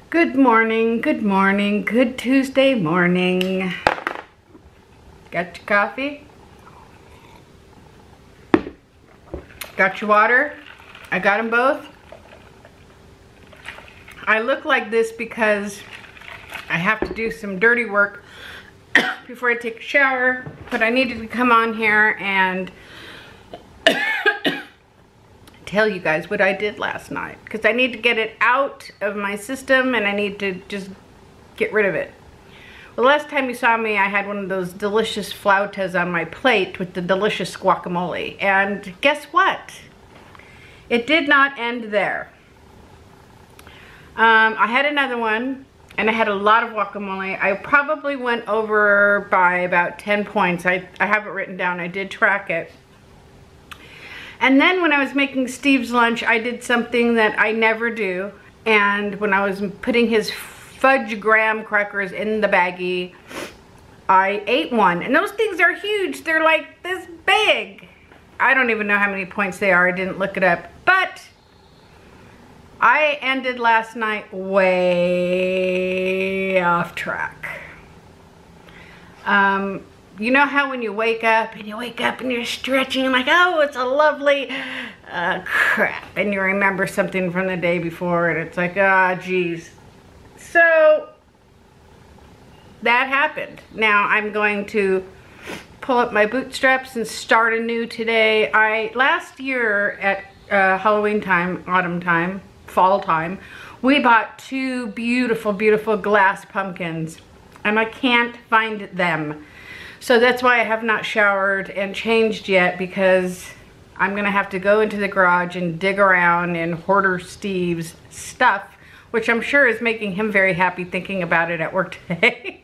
Good morning, good Tuesday morning. Got your coffee? Got your water? I got them both. I look like this because I have to do some dirty work before I take a shower, but I needed to come on here and tell you guys what I did last night, because I need to get it out of my system and I need to just get rid of it. Well, the last time you saw me, I had one of those delicious flautas on my plate with the delicious guacamole, and guess what? It did not end there. I had another one and I had a lot of guacamole. I probably went over by about 10 points. I have it written down. I did track it. And then when I was making Steve's lunch, I did something that I never do. And when I was putting his fudge graham crackers in the baggie, I ate one. And those things are huge. They're like this big. I don't even know how many points they are. I didn't look it up. But I ended last night way off track. You know how when you wake up and you're stretching and like, oh, it's a lovely crap, and you remember something from the day before and it's like, ah, geez. So that happened. Now I'm going to pull up my bootstraps and start anew today. Last year at Halloween time, autumn time, fall time, we bought two beautiful, beautiful glass pumpkins and I can't find them. So that's why I have not showered and changed yet, because I'm gonna have to go into the garage and dig around in Hoarder Steve's stuff, which I'm sure is making him very happy thinking about it at work today.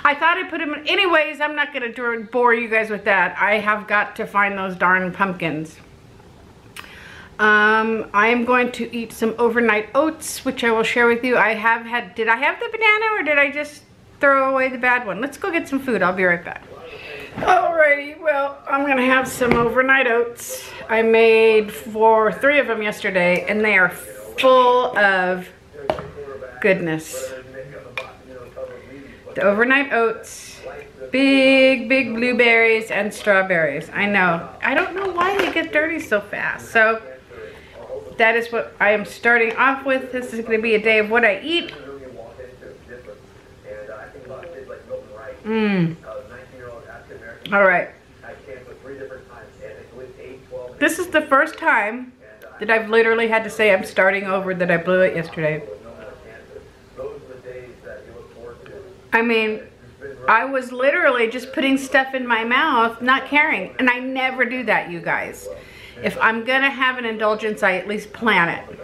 I thought I put him in. Anyways, I'm not gonna bore you guys with that. I have got to find those darn pumpkins. I am going to eat some overnight oats, which I will share with you. Did I have the banana or did I just throw away the bad one? Let's go get some food. I'll be right back. Alrighty, well, I'm gonna have some overnight oats. I made 3 of them yesterday and they are full of goodness. The overnight oats, big blueberries and strawberries. I know. I don't know why they get dirty so fast. So that is what I am starting off with. This is gonna be a day of what I eat. All right. This is the first time that I've literally had to say I'm starting over, that I blew it yesterday. I mean, I was literally just putting stuff in my mouth, not caring. And I never do that, you guys. If I'm gonna have an indulgence, I at least plan it.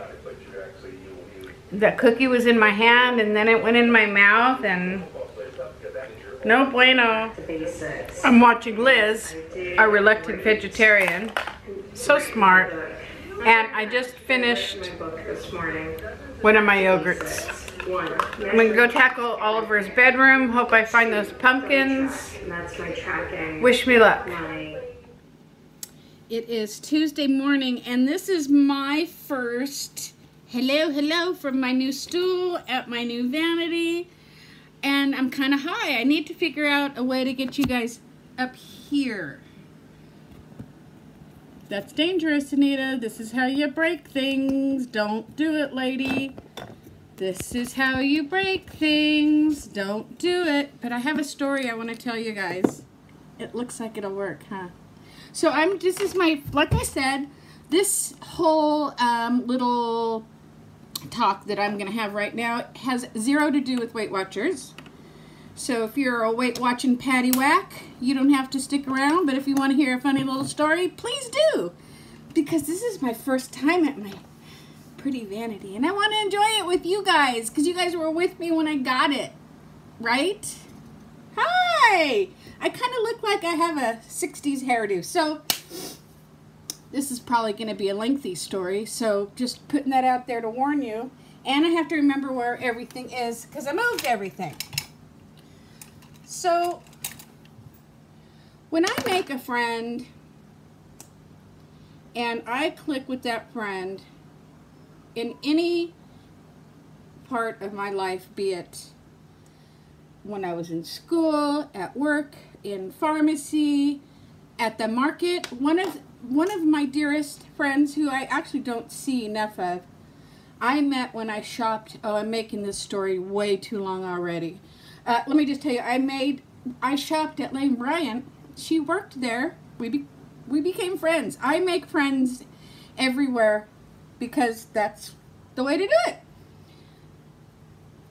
That cookie was in my hand and then it went in my mouth and no bueno. I'm watching Liz, a reluctant vegetarian. So smart. And I just finished one of my yogurts. I'm going to go tackle Oliver's bedroom. Hope I find those pumpkins. Wish me luck. It is Tuesday morning and this is my first hello from my new stool at my new vanity. And I'm kind of high. I need to figure out a way to get you guys up here. That's dangerous, Anita. This is how you break things. Don't do it, lady. This is how you break things. Don't do it. But I have a story I want to tell you guys. It looks like it'll work, huh? So this is my, like I said, this whole little talk that I'm going to have right now has zero to do with Weight Watchers. So if you're a Weight Watching paddywhack, you don't have to stick around, but if you want to hear a funny little story, please do, because this is my first time at my pretty vanity and I want to enjoy it with you guys, because you guys were with me when I got it, right? Hi! I kind of look like I have a 60s hairdo. So this is probably going to be a lengthy story, so just putting that out there to warn you. And I have to remember where everything is because I moved everything. So when I make a friend and I click with that friend in any part of my life, be it when I was in school, at work, in pharmacy, at the market. One of my dearest friends, who I actually don't see enough of, I met when I shopped. Oh, I'm making this story way too long already. Let me just tell you, I shopped at Lane Bryant. She worked there. We became friends. I make friends everywhere because that's the way to do it.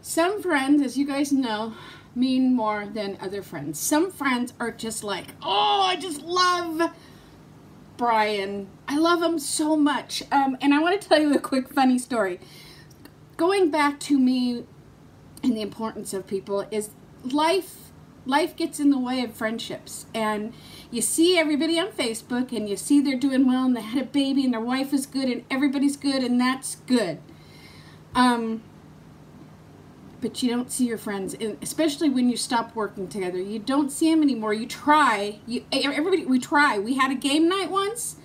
Some friends, as you guys know, mean more than other friends. Some friends are just like, oh, I just love Brian. I love him so much. And I want to tell you a quick funny story. Going back to me and the importance of people is life gets in the way of friendships. And you see everybody on Facebook and you see they're doing well and they had a baby and their wife is good and everybody's good, and that's good. But you don't see your friends, and especially when you stop working together. You don't see them anymore. You try. We try. We had a game night once.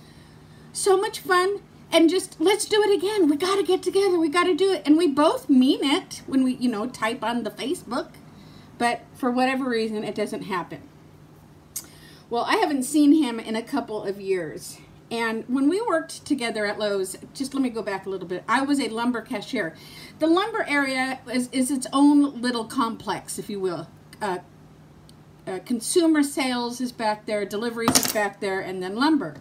So much fun. And just, let's do it again. We got to get together. We got to do it. And we both mean it when we, type on the Facebook. But for whatever reason, it doesn't happen. Well, I haven't seen him in a couple of years. And when we worked together at Lowe's, just let me go back a little bit. I was a lumber cashier. The lumber area is its own little complex, if you will. Consumer sales is back there, deliveries is back there, and then lumber.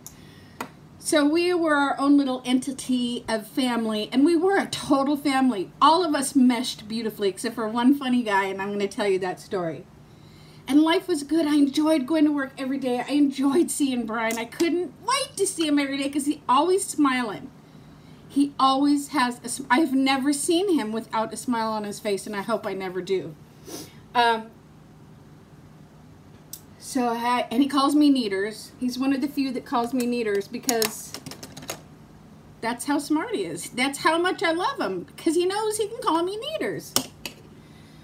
So we were our own little entity of family, and we were a total family. All of us meshed beautifully, except for one funny guy, and I'm going to tell you that story. And life was good. I enjoyed going to work every day. I enjoyed seeing Brian. I couldn't wait to see him every day because he's always smiling. He always has I've never seen him without a smile on his face, and I hope I never do. And he calls me Neaters. He's one of the few that calls me Neaters because that's how smart he is. That's how much I love him, because he knows he can call me Neaters.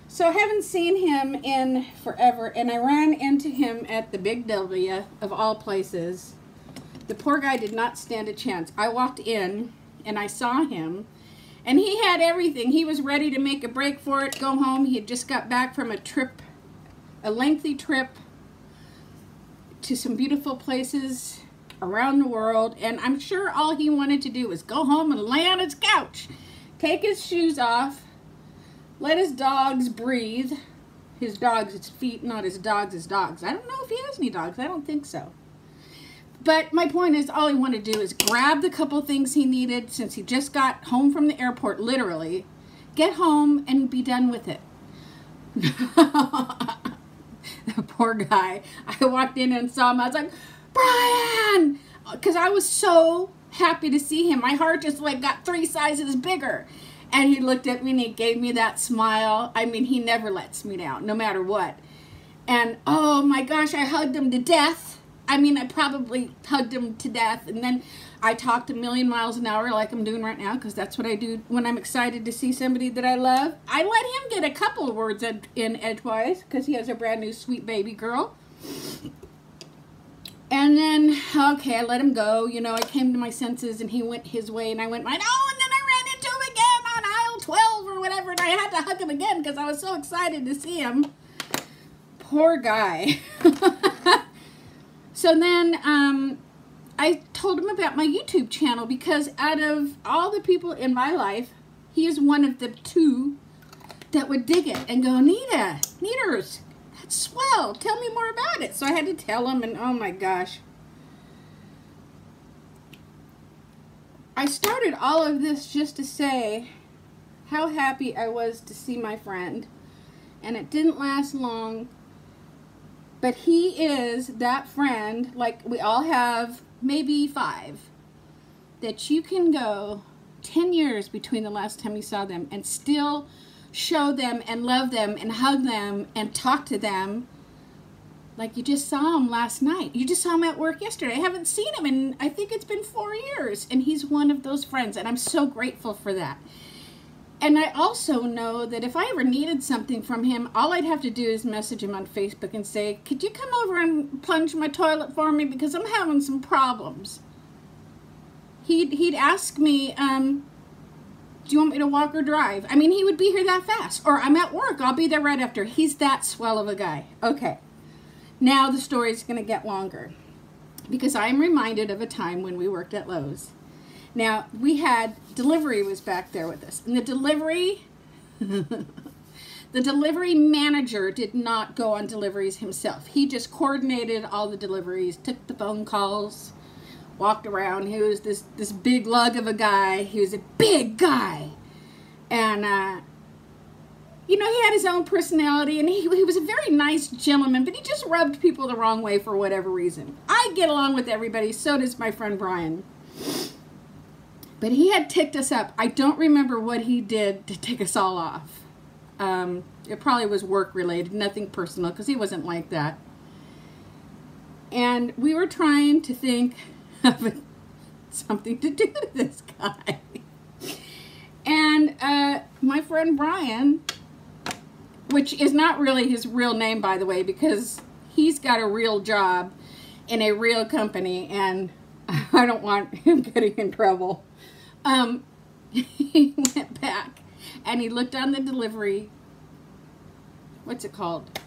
So I haven't seen him in forever, and I ran into him at the Big W, of all places. The poor guy did not stand a chance. I walked in, and I saw him, and he had everything. He was ready to make a break for it, go home. He had just got back from a lengthy trip to some beautiful places around the world, and I'm sure all he wanted to do was go home and lay on his couch, take his shoes off, let his dogs breathe. His dogs, his feet, not his dogs, his dogs. I don't know if he has any dogs. I don't think so. But my point is, all he wanted to do is grab the couple things he needed since he just got home from the airport, literally, get home and be done with it. The poor guy. I walked in and saw him. I was like, Brian! Because I was so happy to see him. My heart just like got 3 sizes bigger. And he looked at me and he gave me that smile. I mean, he never lets me down, no matter what. And oh my gosh, I hugged him to death. I mean, I probably hugged him to death. And then I talked a million miles an hour like I'm doing right now, because that's what I do when I'm excited to see somebody that I love. I let him get a couple of words in edgewise because he has a brand new sweet baby girl. And then, okay, I let him go. I came to my senses and he went his way and I went mine. Oh, and then I ran into him again on aisle 12 or whatever, and I had to hug him again because I was so excited to see him. Poor guy. So then I told him about my YouTube channel, because out of all the people in my life, he is one of the 2 that would dig it and go, Neaters, that's swell. Tell me more about it. So I had to tell him, and oh my gosh. I started all of this just to say how happy I was to see my friend, and it didn't last long. But he is that friend, like we all have maybe 5, that you can go 10 years between the last time you saw them and still show them and love them and hug them and talk to them like you just saw them last night. You just saw him at work yesterday. I haven't seen him in, I think it's been 4 years, and he's one of those friends, and I'm so grateful for that. And I also know that if I ever needed something from him, all I'd have to do is message him on Facebook and say, could you come over and plunge my toilet for me because I'm having some problems? He'd ask me, Do you want me to walk or drive? I mean, he would be here that fast. Or I'm at work. I'll be there right after. He's that swell of a guy. Okay. Now the story's going to get longer. Because I'm reminded of a time when we worked at Lowe's. Now, we had, delivery was back there with us. And the delivery manager did not go on deliveries himself. He just coordinated all the deliveries, took the phone calls, walked around. He was this big lug of a guy. He was a big guy. And, you know, he had his own personality, and he was a very nice gentleman, but he just rubbed people the wrong way for whatever reason. I get along with everybody, so does my friend Brian. But he had ticked us up. I don't remember what he did to tick us all off. It probably was work-related, nothing personal, because he wasn't like that. And we were trying to think of something to do to this guy. And my friend Brian, which is not really his real name, by the way, because he's got a real job in a real company, and I don't want him getting in trouble. He went back and he looked on the delivery, what's it called?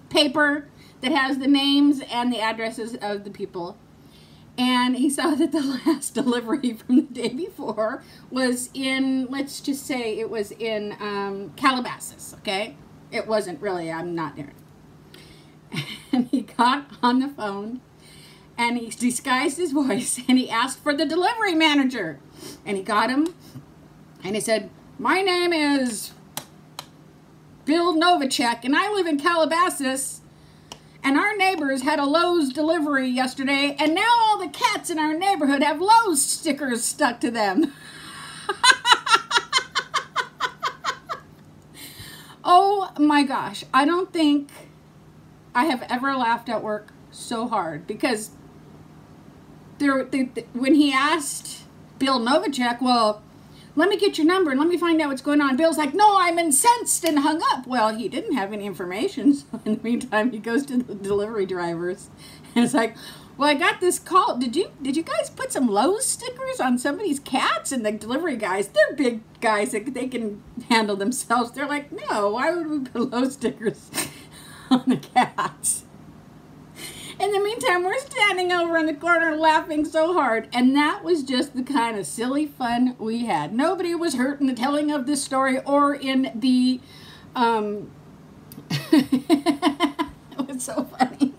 Paper that has the names and the addresses of the people. And he saw that the last delivery from the day before was in, let's just say it was in Calabasas, okay? It wasn't really, I'm not there. And he got on the phone and he disguised his voice and he asked for the delivery manager. And he got him and he said, "My name is Bill Novacek and I live in Calabasas. And our neighbors had a Lowe's delivery yesterday, and now all the cats in our neighborhood have Lowe's stickers stuck to them." Oh my gosh, I don't think I have ever laughed at work so hard, because when he asked Bill Novacek, "Well, let me get your number and let me find out what's going on," Bill's like, "No, I'm incensed," and hung up. Well, he didn't have any information, so in the meantime, he goes to the delivery drivers, and it's like, "Well, I got this call. Did you guys put some Lowe's stickers on somebody's cats?" And the delivery guys, they're big guys, they can handle themselves. They're like, "No, why would we put Lowe's stickers on the cats?" In the meantime, we're standing over in the corner laughing so hard. And that was just the kind of silly fun we had. Nobody was hurt in the telling of this story or in the... It was so funny.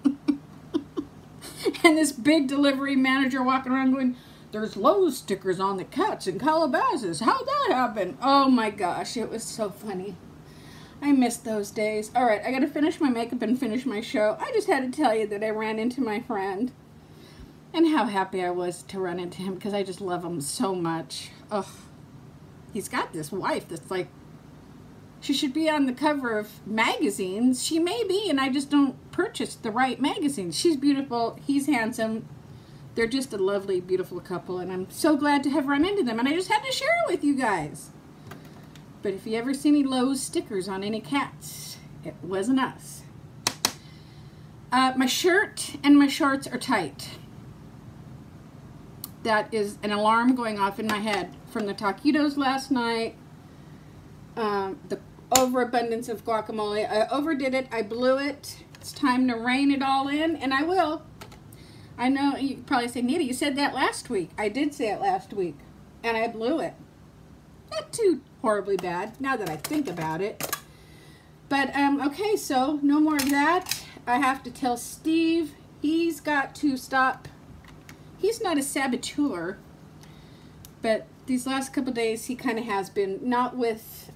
And this big delivery manager walking around going, "There's Lowe's stickers on the cats in Calabasas. How'd that happen?" Oh my gosh, it was so funny. I missed those days. All right, I got to finish my makeup and finish my show. I just had to tell you that I ran into my friend and how happy I was to run into him, because I just love him so much. Ugh. He's got this wife that's like, she should be on the cover of magazines. She may be, and I just don't purchase the right magazines. She's beautiful. He's handsome. They're just a lovely, beautiful couple, and I'm so glad to have run into them, and I just had to share it with you guys. But if you ever see any Lowe's stickers on any cats, it wasn't us. My shirt and my shorts are tight. That is an alarm going off in my head from the taquitos last night. The overabundance of guacamole. I overdid it. I blew it. It's time to rein it all in, and I will. I know you probably say, "Nita, you said that last week." I did say it last week, and I blew it. Not too horribly bad, now that I think about it. But, okay, so no more of that. I have to tell Steve he's got to stop. He's not a saboteur, but these last couple days he kind of has been, not with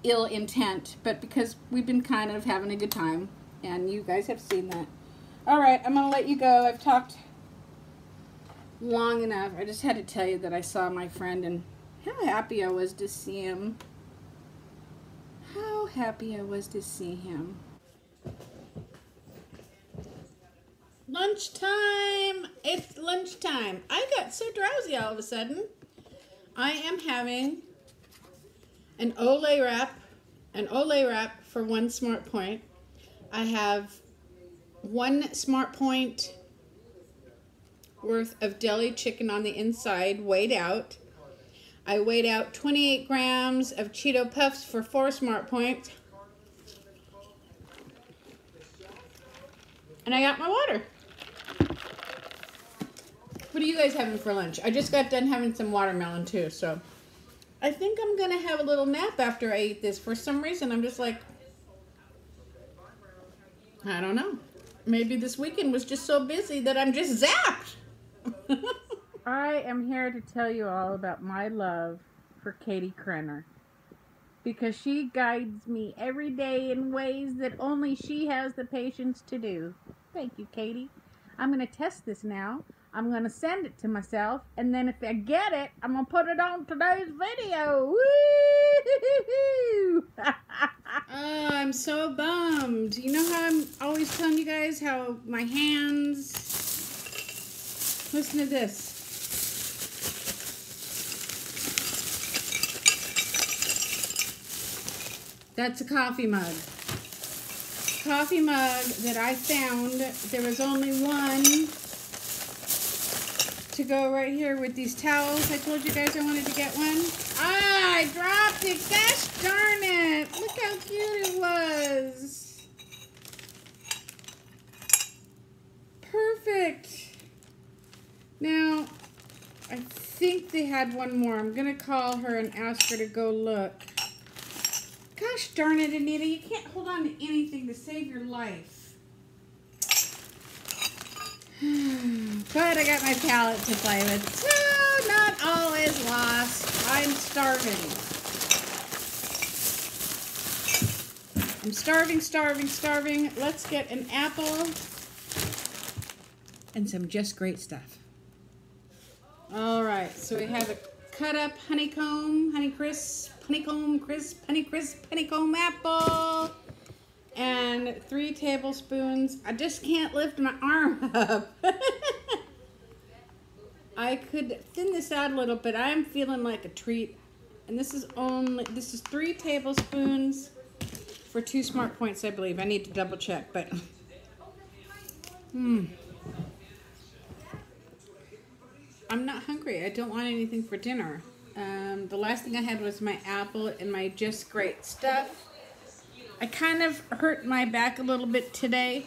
ill intent, but because we've been kind of having a good time, and you guys have seen that. All right, I'm going to let you go. I've talked long enough. I just had to tell you that I saw my friend, and how happy I was to see him. How happy I was to see him. Lunchtime! It's lunchtime. I got so drowsy all of a sudden. I am having an Olay wrap for one Smartpoint. I have one Smartpoint worth of deli chicken on the inside, weighed out. I weighed out 28 grams of Cheeto Puffs for 4 Smartpoints. And I got my water. What are you guys having for lunch? I just got done having some watermelon too, so I think I'm gonna have a little nap after I eat this. For some reason, I'm just like, I don't know. Maybe this weekend was just so busy that I'm just zapped. I am here to tell you all about my love for Katie Krenner, because she guides me every day in ways that only she has the patience to do. Thank you, Katie. I'm going to test this now. I'm going to send it to myself, and then if I get it, I'm going to put it on today's video. Woo! Oh, I'm so bummed. You know how I'm always telling you guys how my hands... Listen to this. That's a coffee mug. Coffee mug that I found. There was only one to go right here with these towels. I told you guys I wanted to get one. Ah, I dropped it. Gosh darn it. Look how cute it was. Perfect. Now, I think they had one more. I'm going to call her and ask her to go look. Gosh darn it, Anita. You can't hold on to anything to save your life. But I got my palette to play with. So, not all is lost. I'm starving. I'm starving, starving, starving. Let's get an apple and some just great stuff. All right, so we have a cut up honeycomb apple, and 3 tablespoons. I just can't lift my arm up. I could thin this out a little bit. I'm feeling like a treat. And this is 3 tablespoons for 2 Smartpoints, I believe. I need to double check, but I'm not hungry. I don't want anything for dinner. The last thing I had was my apple and my just great stuff. I kind of hurt my back a little bit today.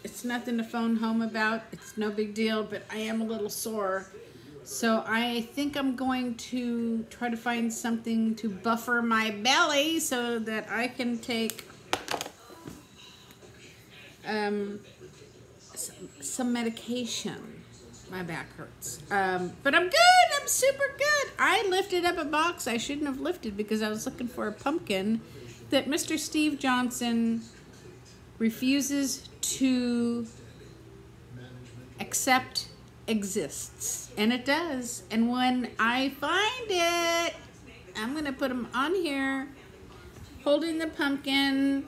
It's nothing to phone home about. It's no big deal, but I am a little sore. So I think I'm going to try to find something to buffer my belly so that I can take some medication. My back hurts. But I'm good. I'm super good. I lifted up a box I shouldn't have lifted because I was looking for a pumpkin that Mr. Steve Johnson refuses to accept exists. And it does. And when I find it, I'm going to put him on here holding the pumpkin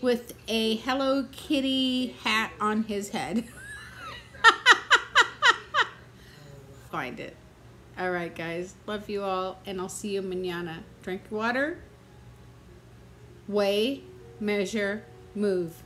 with a Hello Kitty hat on his head. Find it. All right, guys. Love you all, and I'll see you mañana. Drink water. Weigh, measure, move.